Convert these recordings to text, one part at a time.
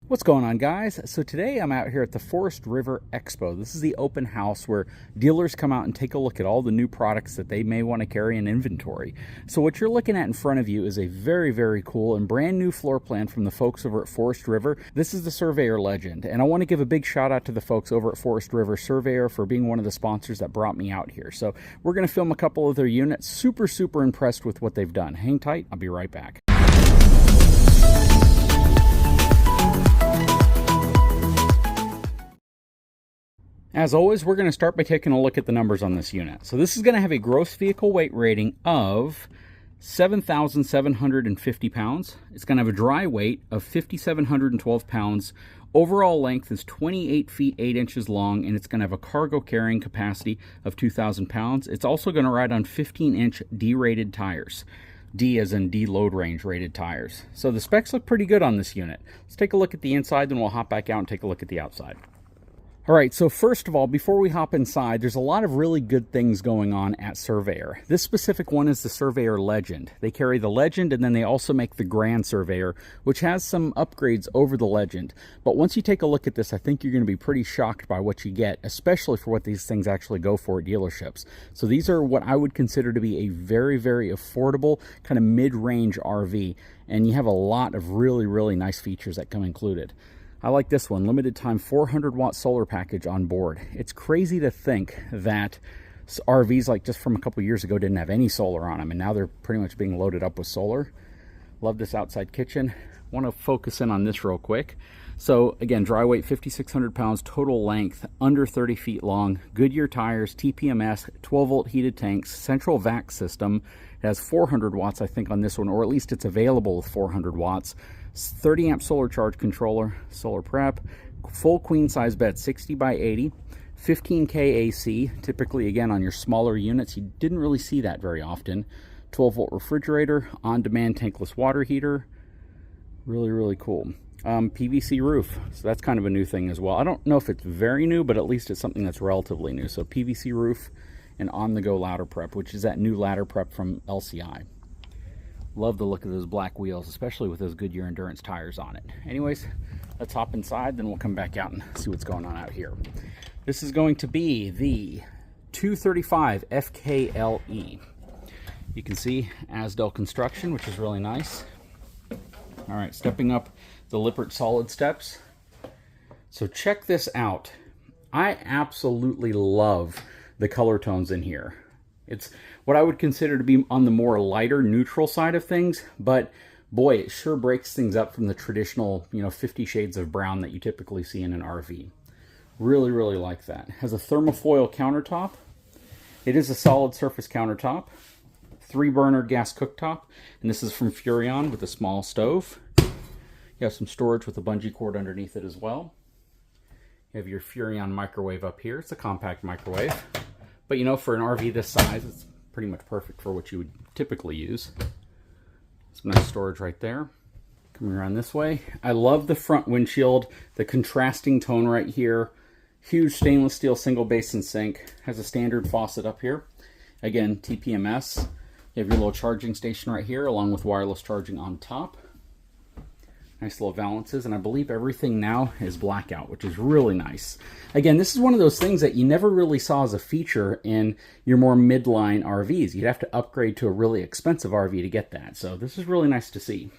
What's going on, guys? So today I'm out here at the Forest River Expo. This is the open house where dealers come out and take a look at all the new products that they may want to carry in inventory. So what you're looking at in front of you is a very, very cool and brand new floor plan from the folks over at Forest River. This is the Surveyor Legend, and I want to give a big shout out to the folks over at Forest River Surveyor for being one of the sponsors that brought me out here. So we're going to film a couple of their units. Super impressed with what they've done. Hang tight, I'll be right back. As always, we're going to start by taking a look at the numbers on this unit. So this is going to have a gross vehicle weight rating of 7,750 pounds. It's going to have a dry weight of 5,712 pounds. Overall length is 28 feet 8 inches long, and it's going to have a cargo carrying capacity of 2,000 pounds. It's also going to ride on 15-inch D-rated tires. D as in D load range rated tires. So the specs look pretty good on this unit. Let's take a look at the inside, then we'll hop back out and take a look at the outside. All right, so first of all, before we hop inside, there's a lot of really good things going on at Surveyor. This specific one is the Surveyor Legend. They carry the Legend, and then they also make the Grand Surveyor, which has some upgrades over the Legend. But once you take a look at this, I think you're going to be pretty shocked by what you get, especially for what these things actually go for at dealerships. So these are what I would consider to be a very affordable kind of mid-range RV, and you have a lot of really nice features that come included. I like this one, limited time 400-watt solar package on board. It's crazy to think that RVs like just from a couple years ago didn't have any solar on them, and now they're pretty much being loaded up with solar. Love this outside kitchen. Want to focus in on this real quick. So again, dry weight 5,600 pounds, total length under 30 feet long, Goodyear tires, TPMS, 12-volt heated tanks, central vac system. It has 400 watts, I think, on this one, or at least it's available with 400 watts. 30 amp solar charge controller, solar prep, full queen size bed, 60 by 80, 15K AC, typically again on your smaller units. You didn't really see that very often. 12-volt refrigerator, on-demand tankless water heater. Really cool. PVC roof, so that's kind of a new thing as well. I don't know if it's very new, but at least it's something that's relatively new. So PVC roof and on-the-go ladder prep, which is that new ladder prep from LCI. Love the look of those black wheels, especially with those Goodyear Endurance tires on it. Anyways, let's hop inside, then we'll come back out and see what's going on out here. This is going to be the 235 FKLE. You can see Asdel construction, which is really nice. All right, stepping up the Lippert solid steps. So check this out. I absolutely love the color tones in here. It's what I would consider to be on the more lighter neutral side of things, but boy, it sure breaks things up from the traditional, 50 shades of brown that you typically see in an RV. Really like that. It has a thermofoil countertop. It is a solid surface countertop. 3-burner gas cooktop, and this is from Furrion with a small stove. You have some storage with a bungee cord underneath it as well. You have your Furrion microwave up here. It's a compact microwave. But for an RV this size, it's pretty much perfect for what you would typically use. Some nice storage right there. Coming around this way. I love the front windshield, the contrasting tone right here. Huge stainless steel single basin sink. Has a standard faucet up here. Again, TPMS. You have your little charging station right here, along with wireless charging on top. Nice little valances, and I believe everything now is blackout, which is really nice. Again, this is one of those things that you never really saw as a feature in your more midline RVs. You'd have to upgrade to a really expensive RV to get that, so this is really nice to see.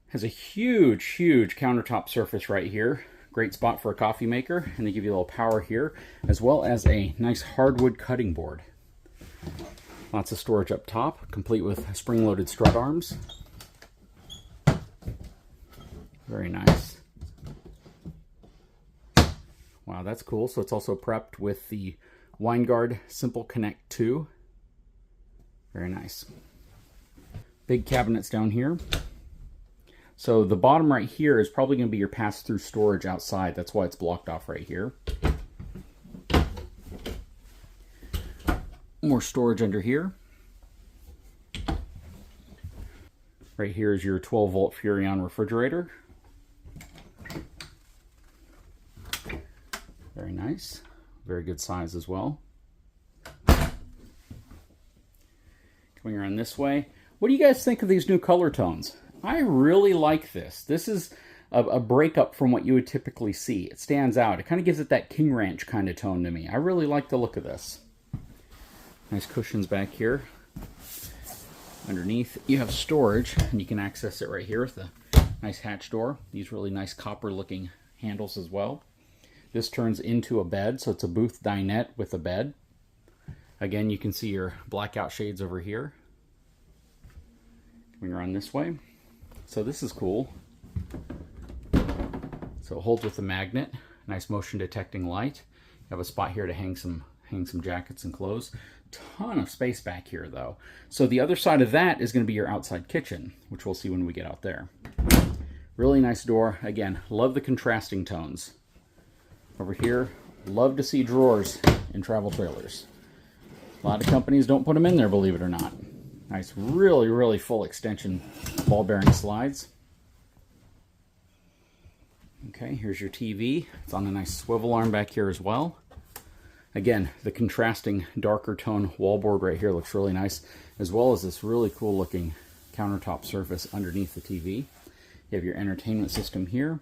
Has a huge countertop surface right here. Great spot for a coffee maker, and they give you a little power here, as well as a nice hardwood cutting board. Lots of storage up top, complete with spring-loaded strut arms. Very nice. Wow, that's cool. So it's also prepped with the Winegard Simple Connect 2. Very nice. Big cabinets down here. So the bottom right here is probably going to be your pass-through storage outside. That's why it's blocked off right here. More storage under here. Right here is your 12-volt Furrion refrigerator. Very nice. Very good size as well. Coming around this way. What do you guys think of these new color tones? I really like this. This is a breakup from what you would typically see. It stands out. It kind of gives it that King Ranch kind of tone to me. I really like the look of this. Nice cushions back here. Underneath, you have storage, and you can access it right here with a nice hatch door. These really nice copper-looking handles as well. This turns into a bed, so it's a booth dinette with a bed. Again, you can see your blackout shades over here. Coming around this way. So this is cool. So it holds with a magnet. Nice motion detecting light. You have a spot here to hang some jackets and clothes. Ton of space back here though. So the other side of that is going to be your outside kitchen, which we'll see when we get out there. Really nice door. Again, love the contrasting tones. Over here, love to see drawers in travel trailers. A lot of companies don't put them in there, believe it or not. Nice, really, really full extension ball bearing slides. Okay, here's your TV. It's on a nice swivel arm back here as well. Again, the contrasting darker tone wallboard right here looks really nice, as well as this really cool looking countertop surface underneath the TV. You have your entertainment system here.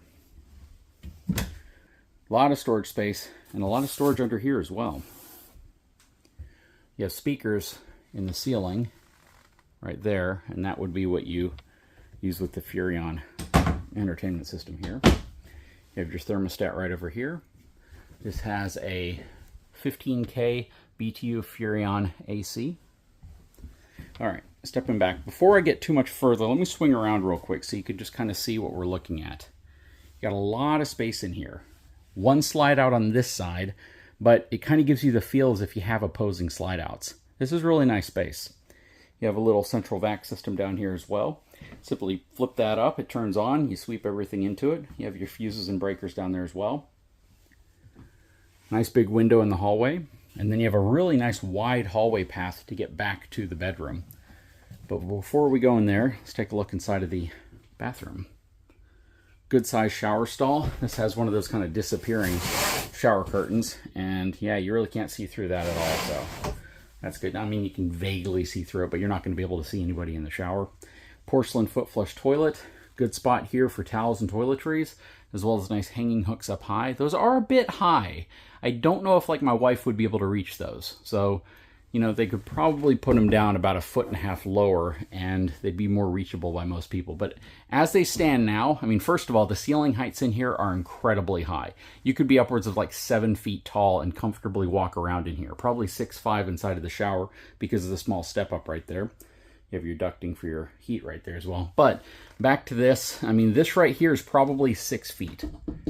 A lot of storage space, and a lot of storage under here as well. You have speakers in the ceiling right there, and that would be what you use with the Furrion entertainment system here. You have your thermostat right over here. This has a 15K BTU Furrion AC. All right, stepping back. Before I get too much further, let me swing around real quick so you can just kind of see what we're looking at. You got a lot of space in here. One slide out on this side, but it kind of gives you the feel as if you have opposing slide outs. This is really nice space. You have a little central vac system down here as well. Simply flip that up, it turns on, you sweep everything into it. You have your fuses and breakers down there as well. Nice big window in the hallway. And then you have a really nice wide hallway path to get back to the bedroom. But before we go in there, let's take a look inside of the bathroom. Good sized shower stall. This has one of those kind of disappearing shower curtains. And yeah, you really can't see through that at all. So that's good. I mean, you can vaguely see through it, but you're not going to be able to see anybody in the shower. Porcelain foot flush toilet. Good spot here for towels and toiletries, as well as nice hanging hooks up high. Those are a bit high. I don't know if like my wife would be able to reach those. So, you know, they could probably put them down about 1.5 feet lower and they'd be more reachable by most people. But as they stand now, I mean, first of all, the ceiling heights in here are incredibly high. You could be upwards of like 7 feet tall and comfortably walk around in here. Probably 6'5" inside of the shower because of the small step up right there. You have your ducting for your heat right there as well. But back to this, I mean, this right here is probably 6 feet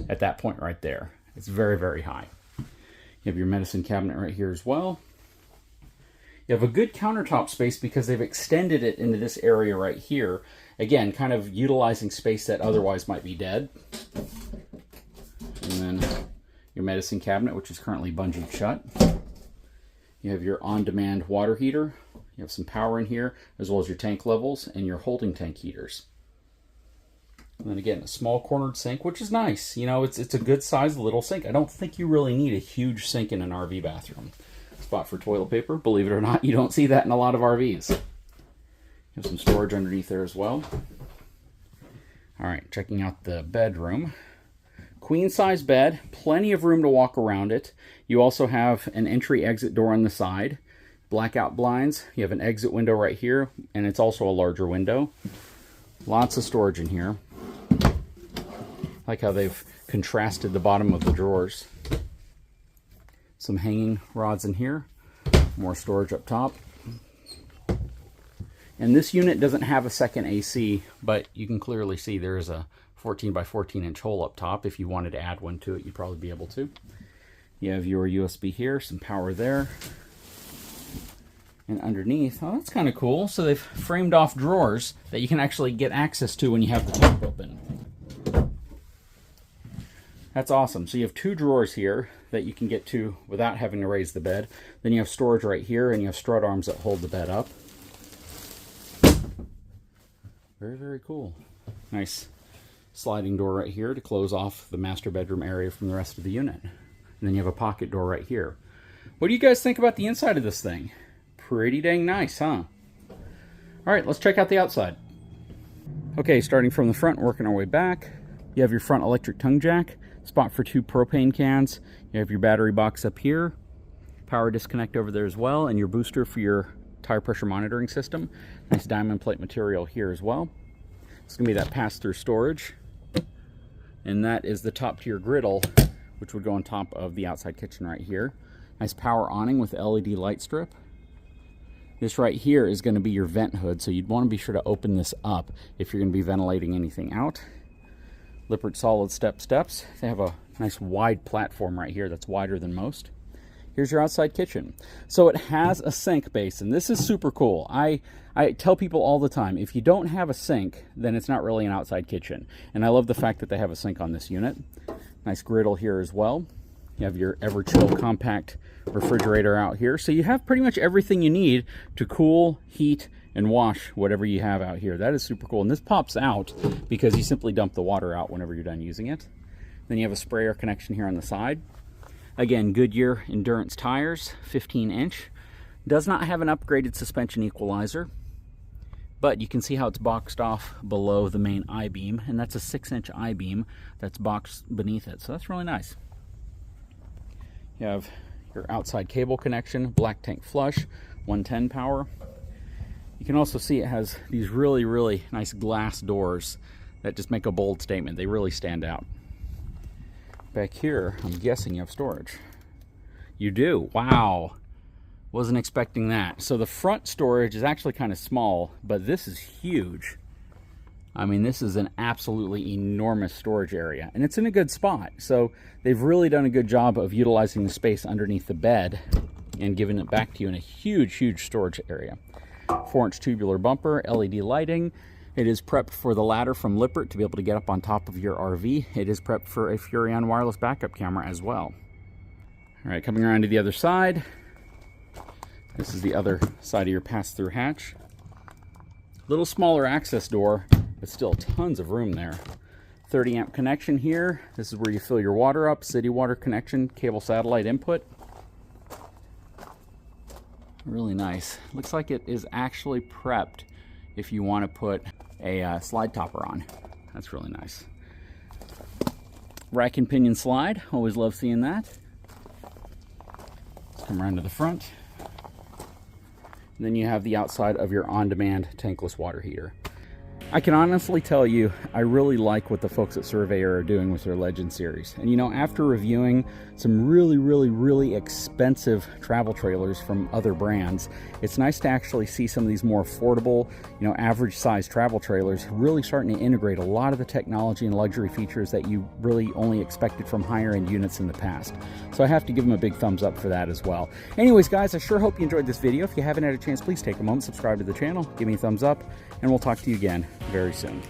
at that point right there. It's very, very high. You have your medicine cabinet right here as well. You have a good countertop space because they've extended it into this area right here. Again, kind of utilizing space that otherwise might be dead. And then your medicine cabinet, which is currently bungeed shut. You have your on-demand water heater. You have some power in here, as well as your tank levels and your holding tank heaters. And then again, a small cornered sink, which is nice. You know, it's a good sized little sink. I don't think you really need a huge sink in an RV bathroom. Spot for toilet paper. Believe it or not, you don't see that in a lot of RVs. You have some storage underneath there as well. All right, checking out the bedroom. Queen size bed, plenty of room to walk around it. You also have an entry exit door on the side. Blackout blinds. You have an exit window right here, and it's also a larger window. Lots of storage in here. I like how they've contrasted the bottom of the drawers. Some hanging rods in here. More storage up top. And this unit doesn't have a second AC, but you can clearly see there is a 14 by 14 inch hole up top. If you wanted to add one to it, you'd probably be able to. You have your USB here, some power there. And underneath, oh, that's kind of cool. So they've framed off drawers that you can actually get access to when you have the top open. That's awesome. So you have 2 drawers here that you can get to without having to raise the bed. Then you have storage right here, and you have strut arms that hold the bed up. Very, very cool. Nice sliding door right here to close off the master bedroom area from the rest of the unit. And then you have a pocket door right here. What do you guys think about the inside of this thing? Pretty dang nice, huh? All right, let's check out the outside. Okay, starting from the front, working our way back. You have your front electric tongue jack, spot for 2 propane cans. You have your battery box up here, power disconnect over there as well, and your booster for your tire pressure monitoring system. Nice diamond plate material here as well. It's going to be that pass-through storage. And that is the top to your griddle, which would go on top of the outside kitchen right here. Nice power awning with LED light strip. This right here is going to be your vent hood, so you'd want to be sure to open this up if you're going to be ventilating anything out. Lippert solid steps. They have a nice wide platform right here that's wider than most. Here's your outside kitchen. So it has a sink basin. This is super cool. I tell people all the time, if you don't have a sink, then it's not really an outside kitchen. And I love the fact that they have a sink on this unit. Nice griddle here as well. You have your Everchill compact refrigerator out here. So you have pretty much everything you need to cool, heat, and wash whatever you have out here. That is super cool. And this pops out because you simply dump the water out whenever you're done using it. Then you have a sprayer connection here on the side. Again, Goodyear Endurance tires, 15-inch. Does not have an upgraded suspension equalizer, but you can see how it's boxed off below the main I-beam, and that's a 6-inch I-beam that's boxed beneath it. So that's really nice. You have your outside cable connection, black tank flush, 110 power. You can also see it has these really, really nice glass doors that just make a bold statement. They really stand out. Back here, I'm guessing you have storage. You do. Wow. Wasn't expecting that. So the front storage is actually kind of small, but this is huge. I mean, this is an absolutely enormous storage area, and it's in a good spot. So they've really done a good job of utilizing the space underneath the bed and giving it back to you in a huge, huge storage area. 4-inch tubular bumper, LED lighting. It is prepped for the ladder from Lippert to be able to get up on top of your RV. It is prepped for a Furrion wireless backup camera as well. All right, coming around to the other side. This is the other side of your pass-through hatch. Little smaller access door, but still tons of room there. 30 amp connection here. This is where you fill your water up. City water connection, cable satellite input. Really nice. Looks like it is actually prepped if you want to put a slide topper on. That's really nice. Rack and pinion slide. Always love seeing that. Let's come around to the front. And then you have the outside of your on-demand tankless water heater. I can honestly tell you, I really like what the folks at Surveyor are doing with their Legend series. And you know, after reviewing some really expensive travel trailers from other brands, it's nice to actually see some of these more affordable, you know, average size travel trailers really starting to integrate a lot of the technology and luxury features that you really only expected from higher end units in the past. So I have to give them a big thumbs up for that as well. Anyways, guys, I sure hope you enjoyed this video. If you haven't had a chance, please take a moment, subscribe to the channel, give me a thumbs up, and we'll talk to you again very soon.